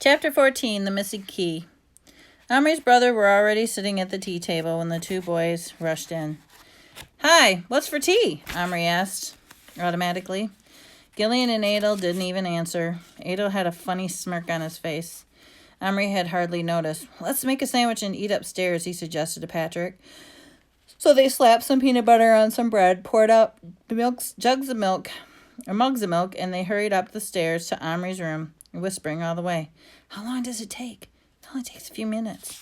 Chapter 14, The Missing Key. Omri's brother were already sitting at the tea table when the two boys rushed in. "Hi, what's for tea?" Omri asked, automatically. Gillian and Adel didn't even answer. Adel had a funny smirk on his face. Omri had hardly noticed. "Let's make a sandwich and eat upstairs," he suggested to Patrick. So they slapped some peanut butter on some bread, poured out mugs of milk, and they hurried up the stairs to Omri's room, whispering all the way. "How long does it take?" "It only takes a few minutes."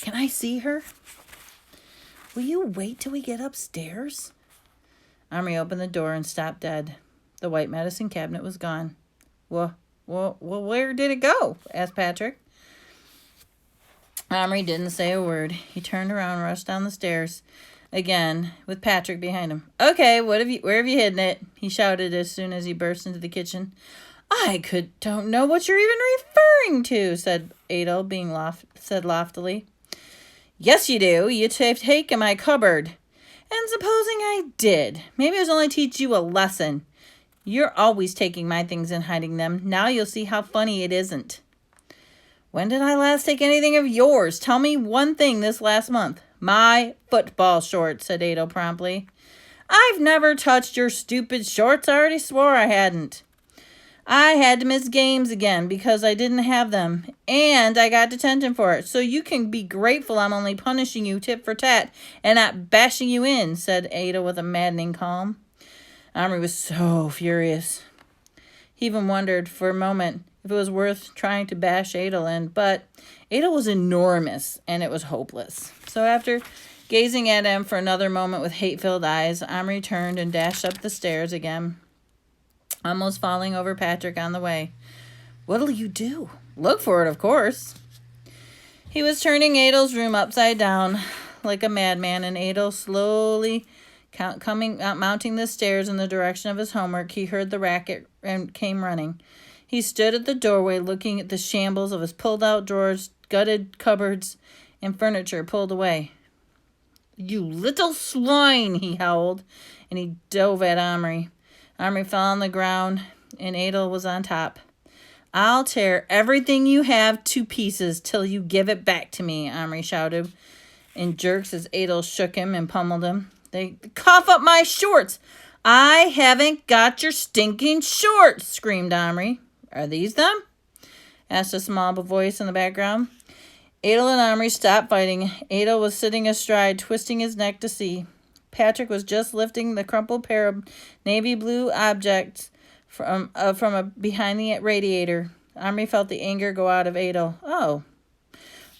"Can I see her?" "Will you wait till we get upstairs?" Omri opened the door and stopped dead. The white medicine cabinet was gone. Well, where did it go?" asked Patrick. Omri didn't say a word. He turned around and rushed down the stairs again with Patrick behind him. "Okay, where have you hidden it?" he shouted as soon as he burst into the kitchen. Don't know what you're even referring to," said Adel, said loftily. "Yes, you do. You've taken my cupboard." "And supposing I did? Maybe I was only teach you a lesson. You're always taking my things and hiding them. Now you'll see how funny it isn't." "When did I last take anything of yours? Tell me one thing this last month." "My football shorts," said Adel promptly. "I've never touched your stupid shorts. I already swore I hadn't." "I had to miss games again because I didn't have them, and I got detention for it. So you can be grateful I'm only punishing you tit for tat and not bashing you in," said Adel with a maddening calm. Omri was so furious. He even wondered for a moment if it was worth trying to bash Adel in, but Adel was enormous, and it was hopeless. So after gazing at him for another moment with hate-filled eyes, Omri turned and dashed up the stairs again, almost falling over Patrick on the way. "What'll you do?" "Look for it, of course." He was turning Adel's room upside down like a madman, and Adel slowly mounting the stairs in the direction of his homework. He heard the racket and came running. He stood at the doorway looking at the shambles of his pulled-out drawers, gutted cupboards, and furniture pulled away. "You little swine," he howled, and he dove at Omri. Omri fell on the ground, and Adel was on top. "I'll tear everything you have to pieces till you give it back to me," Omri shouted in jerks as Adel shook him and pummeled him. "They cough up my shorts." "I haven't got your stinking shorts," screamed Omri. "Are these them?" asked a small voice in the background. Adel and Omri stopped fighting. Adel was sitting astride, twisting his neck to see. Patrick was just lifting the crumpled pair of navy blue objects from behind the radiator. Omri felt the anger go out of Adel. "Oh,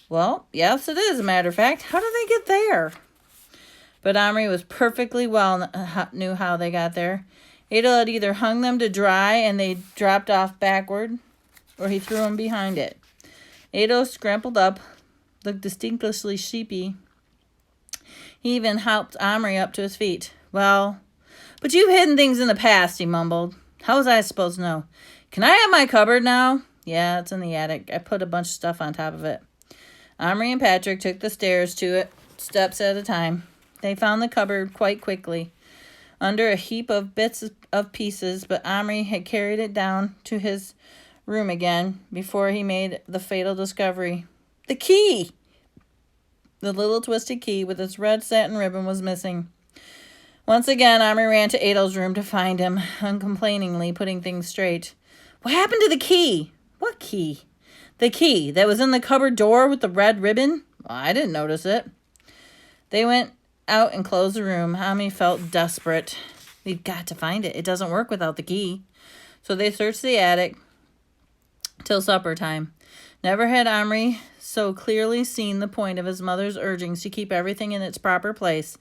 well, yes, it is, a matter of fact. How did they get there?" But Omri was perfectly knew how they got there. Adel had either hung them to dry and they dropped off backward, or he threw them behind it. Adel scrambled up, looked distinctly sheepy. He even helped Omri up to his feet. "Well, but you've hidden things in the past," he mumbled. "How was I supposed to know?" "Can I have my cupboard now?" "Yeah, it's in the attic. I put a bunch of stuff on top of it." Omri and Patrick took the stairs to it, steps at a time. They found the cupboard quite quickly, under a heap of bits of pieces, but Omri had carried it down to his room again before he made the fatal discovery. The key! The little twisted key with its red satin ribbon was missing. Once again, Omri ran to Adel's room to find him, uncomplainingly putting things straight. "What happened to the key?" "What key?" "The key that was in the cupboard door with the red ribbon." "Well, I didn't notice it." They went out and closed the room. Omri felt desperate. "We've got to find it. It doesn't work without the key." So they searched the attic till supper time. Never had Omri so clearly seen the point of his mother's urgings to keep everything in its proper place.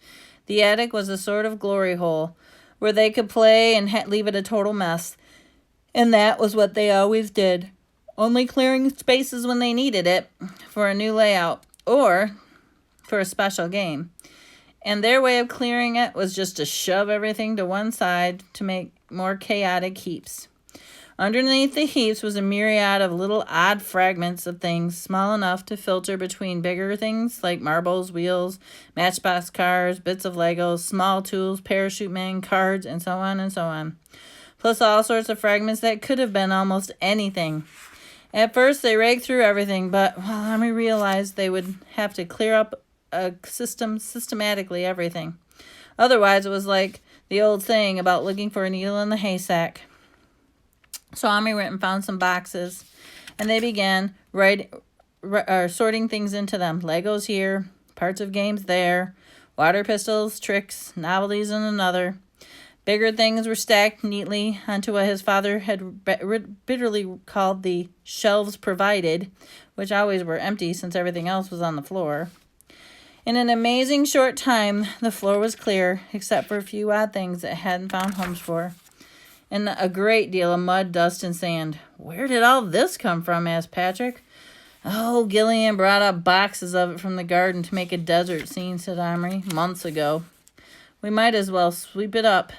The attic was a sort of glory hole where they could play and leave it a total mess. And that was what they always did, only clearing spaces when they needed it for a new layout or for a special game. And their way of clearing it was just to shove everything to one side to make more chaotic heaps. Underneath the heaps was a myriad of little odd fragments of things, small enough to filter between bigger things like marbles, wheels, matchbox cars, bits of Legos, small tools, parachute men, cards, and so on and so on. Plus all sorts of fragments that could have been almost anything. At first, they raked through everything, but Omri realized they would have to clear up systematically everything. Otherwise, it was like the old saying about looking for a needle in the haystack. So Omri went and found some boxes, and they began sorting things into them. Legos here, parts of games there, water pistols, tricks, novelties in another. Bigger things were stacked neatly onto what his father had bitterly called the shelves provided, which always were empty since everything else was on the floor. In an amazing short time, the floor was clear, except for a few odd things that hadn't found homes for, and a great deal of mud, dust, and sand. "Where did all this come from?" asked Patrick. "Oh, Gillian brought up boxes of it from the garden to make a desert scene," said Omri, "months ago. We might as well sweep it up."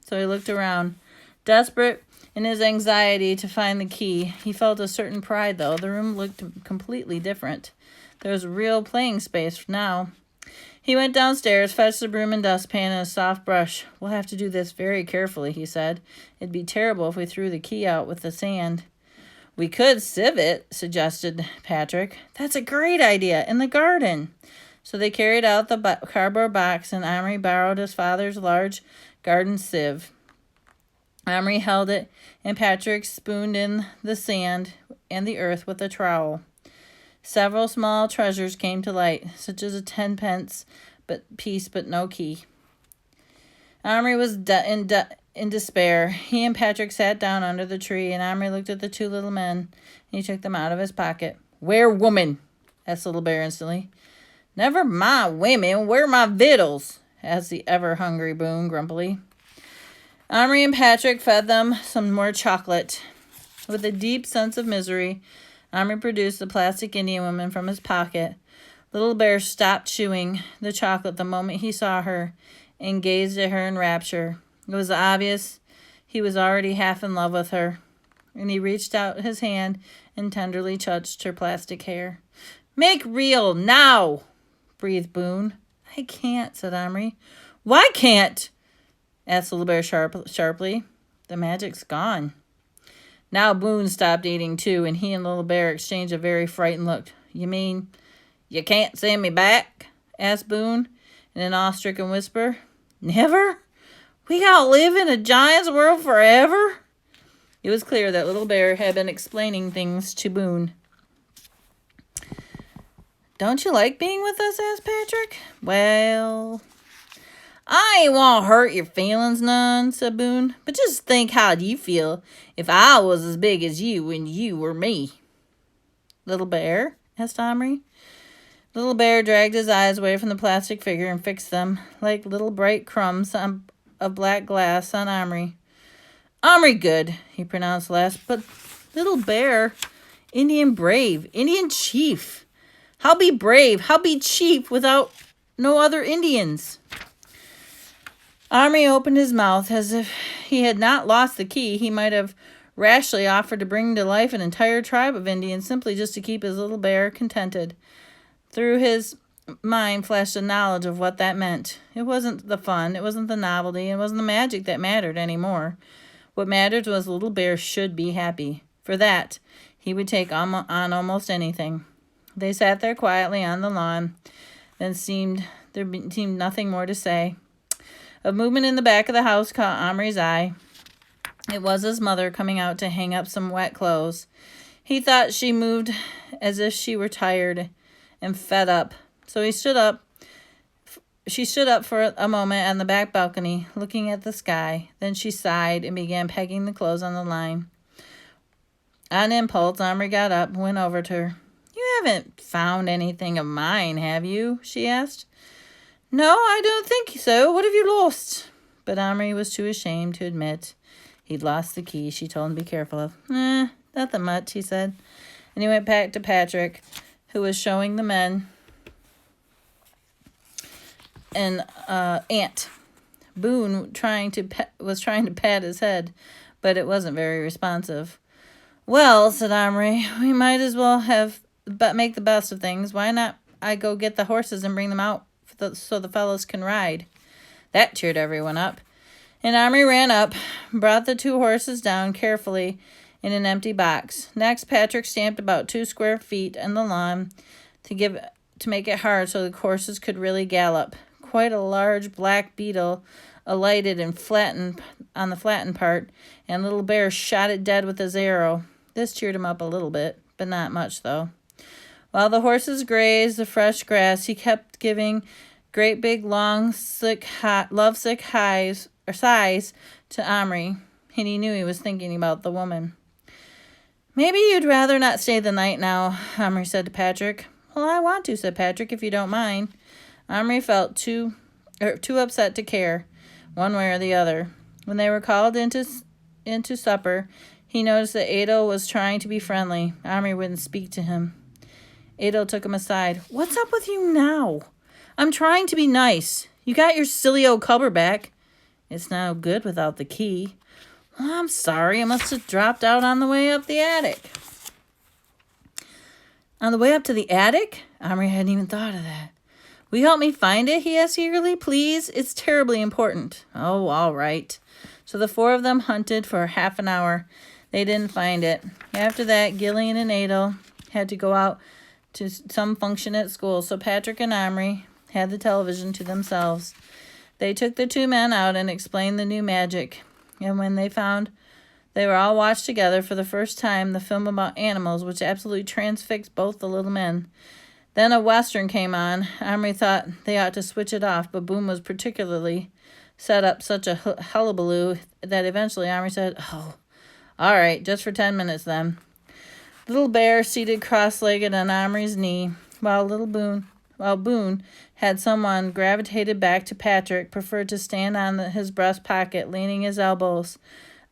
So he looked around. Desperate in his anxiety to find the key, he felt a certain pride, though. The room looked completely different. There was real playing space now. He went downstairs, fetched a broom and dustpan and a soft brush. "We'll have to do this very carefully," he said. "It'd be terrible if we threw the key out with the sand." "We could sieve it," suggested Patrick. "That's a great idea, in the garden." So they carried out the cardboard box, and Omri borrowed his father's large garden sieve. Omri held it, and Patrick spooned in the sand and the earth with a trowel. Several small treasures came to light, such as a 10-pence piece, but no key. Omri was in despair. He and Patrick sat down under the tree, and Omri looked at the two little men, and he took them out of his pocket. "Where woman?" asked Little Bear instantly. "Never mind women, where my victuals?" asked the ever-hungry Boone grumpily. Omri and Patrick fed them some more chocolate. With a deep sense of misery, Omri produced the plastic Indian woman from his pocket. Little Bear stopped chewing the chocolate the moment he saw her and gazed at her in rapture. It was obvious he was already half in love with her, and he reached out his hand and tenderly touched her plastic hair. "Make real, now!" breathed Boone. "I can't," said Omri. "Why can't?" asked Little Bear sharply. "The magic's gone." Now Boone stopped eating too, and he and Little Bear exchanged a very frightened look. "You mean you can't send me back?" asked Boone in an awe-stricken whisper. "Never? We gotta live in a giant's world forever?" It was clear that Little Bear had been explaining things to Boone. "Don't you like being with us?" asked Patrick. "Well, I ain't want to hurt your feelings none," said Boone. "But just think how'd you feel if I was as big as you and you were me?" "Little Bear?" asked Omri. Little Bear dragged his eyes away from the plastic figure and fixed them, like little bright crumbs of black glass, on Omri. "Omri good," he pronounced last. "But Little Bear, Indian brave, Indian chief. How be brave, how be chief without no other Indians?" Omri opened his mouth as if he had not lost the key. He might have rashly offered to bring to life an entire tribe of Indians simply just to keep his little bear contented. Through his mind flashed a knowledge of what that meant. It wasn't the fun, it wasn't the novelty, it wasn't the magic that mattered anymore. What mattered was Little Bear should be happy. For that, he would take on almost anything. They sat there quietly on the lawn. There seemed nothing more to say. A movement in the back of the house caught Omri's eye. It was his mother coming out to hang up some wet clothes. He thought she moved as if she were tired and fed up. So he stood up. She stood up for a moment on the back balcony, looking at the sky. Then she sighed and began pegging the clothes on the line. On impulse, Omri got up and went over to her. "You haven't found anything of mine, have you?" she asked. "No, I don't think so. What have you lost?" But Omri was too ashamed to admit he'd lost the key she told him to be careful of. Nothing much," he said. And he went back to Patrick, who was showing the men an ant. Boone was trying to pat his head, but it wasn't very responsive. "Well," said Omri, "we might as well make the best of things. Why not I go get the horses and bring them out so the fellows can ride?" That cheered everyone up. And Omri ran up, brought the two horses down carefully, in an empty box. Next, Patrick stamped about 2 square feet on the lawn to make it hard so the horses could really gallop. Quite a large black beetle alighted and flattened on the flattened part, and Little Bear shot it dead with his arrow. This cheered him up a little bit, but not much, though. While the horses grazed the fresh grass, he kept giving great big, long, lovesick sighs to Omri, and he knew he was thinking about the woman. "Maybe you'd rather not stay the night now," Omri said to Patrick. "Well, I want to," said Patrick, "if you don't mind." Omri felt too upset to care, one way or the other. When they were called into supper, he noticed that Adel was trying to be friendly. Omri wouldn't speak to him. Adel took him aside. "What's up with you now?" "I'm trying to be nice. You got your silly old cupboard back." "It's no good without the key." "Well, I'm sorry. It must have dropped out on the way up the attic." "On the way up to the attic?" Omri hadn't even thought of that. "Will you help me find it?" he asked eagerly. "Please, it's terribly important." "Oh, all right." So the 4 of them hunted for half an hour. They didn't find it. After that, Gillian and Adel had to go out to some function at school, so Patrick and Omri had the television to themselves. They took the 2 men out and explained the new magic, and when they found they were all watched together for the first time the film about animals, which absolutely transfixed both the little men. Then a Western came on. Omri thought they ought to switch it off, but Boone was particularly set up such a hullabaloo that eventually Omri said, "Oh, all right, just for 10 minutes then." Little Bear seated cross-legged on Omri's knee, while Boone had someone gravitated back to Patrick, preferred to stand on his breast pocket, leaning his elbows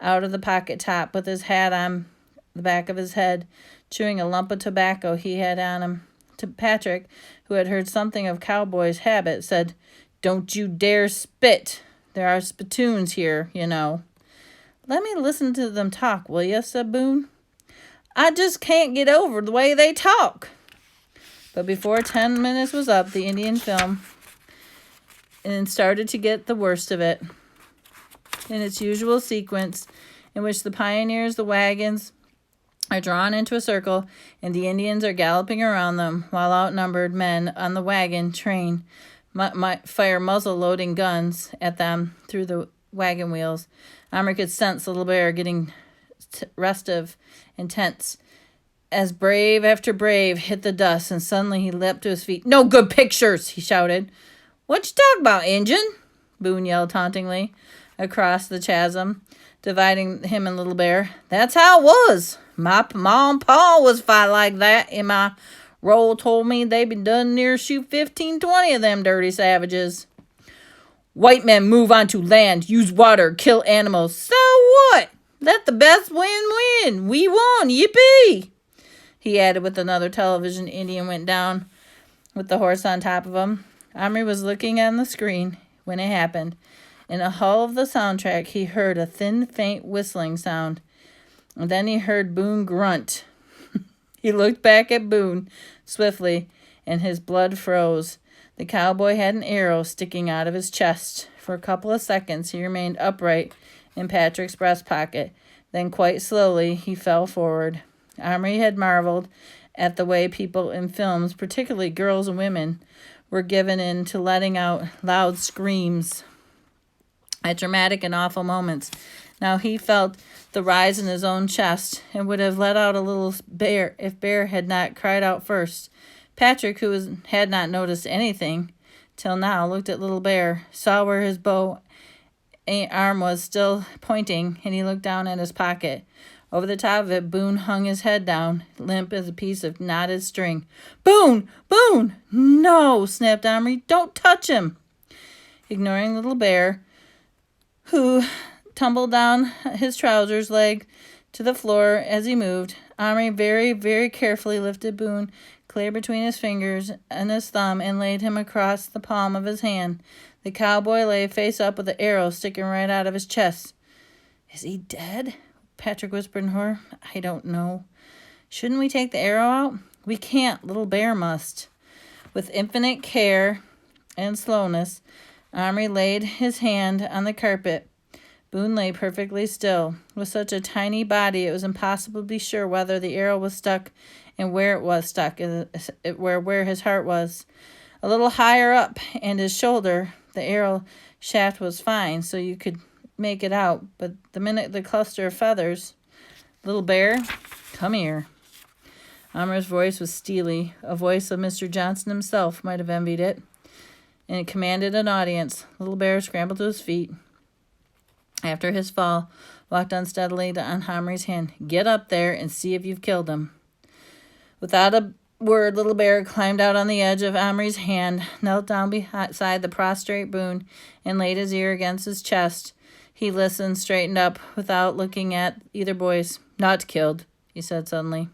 out of the pocket top, with his hat on the back of his head, chewing a lump of tobacco he had on him. To Patrick, who had heard something of cowboys' habit, said, "Don't you dare spit. There are spittoons here, you know." "Let me listen to them talk, will you?" said Boone. "I just can't get over the way they talk." But before 10 minutes was up, the Indian film and started to get the worst of it. In its usual sequence, in which the pioneers, the wagons, are drawn into a circle, and the Indians are galloping around them, while outnumbered men on the wagon train fire muzzle-loading guns at them through the wagon wheels. Omri could sense Little Bear getting restive and tense as brave after brave hit the dust, and suddenly he leapt to his feet. "No good pictures!" he shouted. "What you talk about, Injun?" Boone yelled tauntingly across the chasm dividing him and Little Bear. "That's how it was. My ma and pa was fight like that, and my roll told me they been done near shoot 15-20 of them dirty savages." "White men move onto land, use water, kill animals. So what? Let the best win. We won. Yippee!" he added with another television. Indian went down with the horse on top of him. Omri was looking on the screen when it happened. In the hull of the soundtrack, he heard a thin, faint whistling sound. And then he heard Boone grunt. He looked back at Boone swiftly, and his blood froze. The cowboy had an arrow sticking out of his chest. For a couple of seconds, he remained upright in Patrick's breast pocket. Then, quite slowly, he fell forward. Omri had marveled at the way people in films, particularly girls and women, were given in to letting out loud screams at dramatic and awful moments. Now he felt the rise in his own chest, and would have let out a little Bear if Bear had not cried out first. Patrick, who had not noticed anything till now, looked at Little Bear, saw where his bow arm was still pointing, and he looked down at his pocket. Over the top of it, Boone hung his head down, limp as a piece of knotted string. "Boone! Boone!" "No!" snapped Omri. "Don't touch him!" Ignoring Little Bear, who tumbled down his trousers leg to the floor as he moved, Omri very, very carefully lifted Boone clear between his fingers and his thumb and laid him across the palm of his hand. The cowboy lay face up with the arrow sticking right out of his chest. "Is he dead?" Patrick whispered in horror. "I don't know." "Shouldn't we take the arrow out?" "We can't. Little Bear must." With infinite care and slowness, Omri laid his hand on the carpet Boone lay perfectly still. With such a tiny body, it was impossible to be sure whether the arrow was stuck and where it was stuck, where his heart was. A little higher up and his shoulder, the arrow shaft was fine, so you could make it out. But the minute the cluster of feathers, Little Bear, come here. Amra's voice was steely. A voice of Mr. Johnson himself might have envied it, and it commanded an audience. Little Bear scrambled to his feet. After his fall, walked unsteadily on Hamri's hand. Get up there and see if you've killed him. Without a word, Little Bear climbed out on the edge of Hamri's hand, knelt down beside the prostrate Boone, and laid his ear against his chest. He listened, straightened up, without looking at either boys. Not killed, he said suddenly.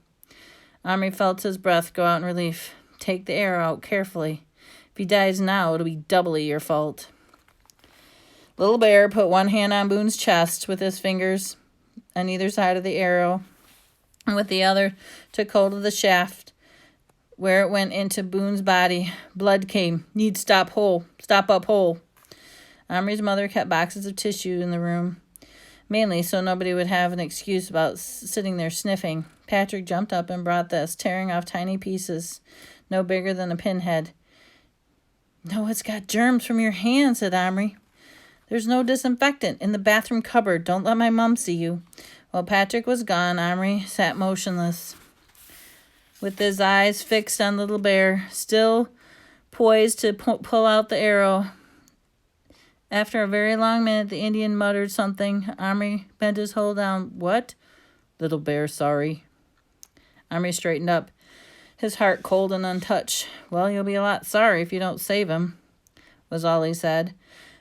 Hamri felt his breath go out in relief. Take the arrow out carefully. If he dies now, it'll be doubly your fault. Little Bear put one hand on Boone's chest with his fingers on either side of the arrow, and with the other took hold of the shaft where it went into Boone's body. Blood came. Need stop up hole. Hamri's mother kept boxes of tissue in the room, mainly so nobody would have an excuse about sitting there sniffing. Patrick jumped up and brought this, tearing off tiny pieces, no bigger than a pinhead. No, it's got germs from your hand, said Hamri. There's no disinfectant in the bathroom cupboard. Don't let my mom see you. While Patrick was gone, Hamri sat motionless, with his eyes fixed on Little Bear, still poised to pull out the arrow. After a very long minute, the Indian muttered something. Hamri bent his hold down. What? Little Bear, sorry. Hamri straightened up, his heart cold and untouched. Well, you'll be a lot sorry if you don't save him, was all he said.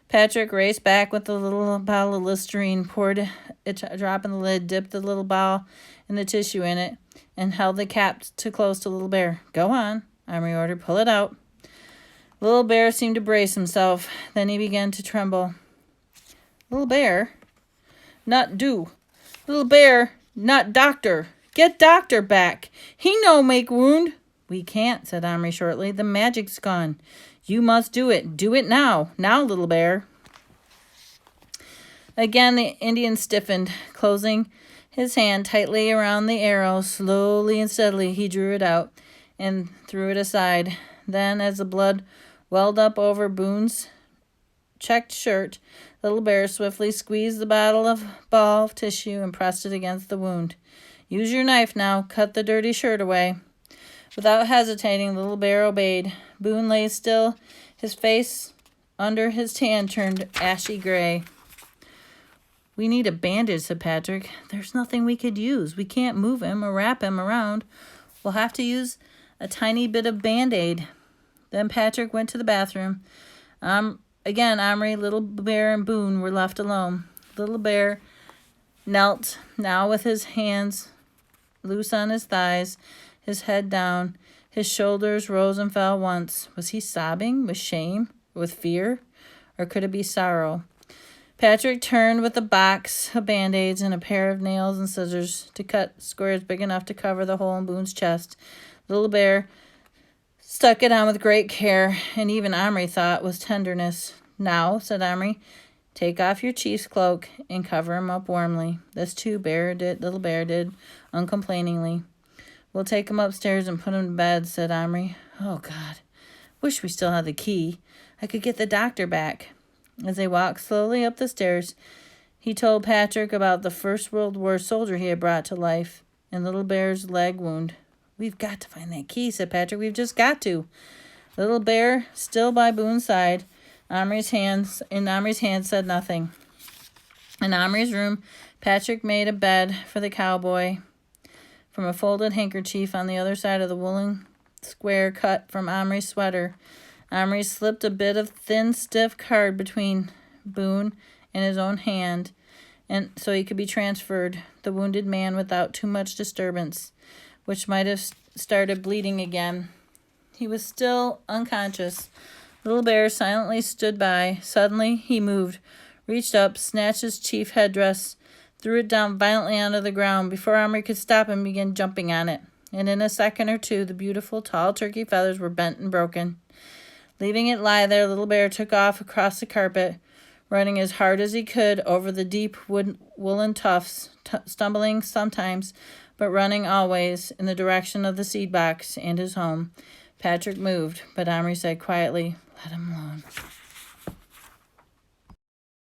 Patrick raced back with the little bottle of Listerine, poured a drop in the lid, dipped the little bottle in the tissue in it, and held the cap too close to Little Bear. Go on, Hamri ordered. Pull it out. Little Bear seemed to brace himself. Then he began to tremble. Little Bear? Not do. Little Bear, not doctor. Get doctor back. He no make wound. We can't, said Hamri shortly. The magic's gone. You must do it. Do it now. Now, Little Bear. Again, the Indian stiffened, closing his hand tightly around the arrow. Slowly and steadily, he drew it out and threw it aside. Then, as the blood welled up over Boone's checked shirt, Little Bear swiftly squeezed the ball of tissue and pressed it against the wound. Use your knife now. Cut the dirty shirt away. Without hesitating, Little Bear obeyed. Boone lay still, his face under his tan turned ashy gray. We need a bandage, said Patrick. There's nothing we could use. We can't move him or wrap him around. We'll have to use a tiny bit of Band-Aid. Then Patrick went to the bathroom. Again, Hamri, Little Bear, and Boone were left alone. Little Bear knelt, now with his hands loose on his thighs, his head down. His shoulders rose and fell once. Was he sobbing with shame, with fear, or could it be sorrow? Patrick turned with a box of Band-Aids and a pair of nails and scissors to cut squares big enough to cover the hole in Boone's chest. Little Bear stuck it on with great care, and even Hamri thought with tenderness. Now, said Hamri, take off your chief's cloak and cover him up warmly. This too, Little Bear did, uncomplainingly. We'll take him upstairs and put him to bed, said Hamri. Oh, God. Wish we still had the key. I could get the doctor back. As they walked slowly up the stairs, he told Patrick about the First World War soldier he had brought to life and Little Bear's leg wound. We've got to find that key, said Patrick. We've just got to. Little Bear, still by Boone's side, Hamri's hand said nothing. In Hamri's room, Patrick made a bed for the cowboy from a folded handkerchief on the other side of the woolen square cut from Hamri's sweater. Hamri slipped a bit of thin, stiff card between Boone and his own hand, and so he could be transferred, the wounded man, without too much disturbance, which might have started bleeding again. He was still unconscious. Little Bear silently stood by. Suddenly he moved, reached up, snatched his chief headdress, threw it down violently onto the ground. Before Hamri could stop him, began jumping on it. And in a second or two, the beautiful, tall turkey feathers were bent and broken. Leaving it lie there, Little Bear took off across the carpet, running as hard as he could over the deep woolen tufts, stumbling sometimes, but running always in the direction of the seed box and his home. Patrick moved, but Omri said quietly, "Let him alone."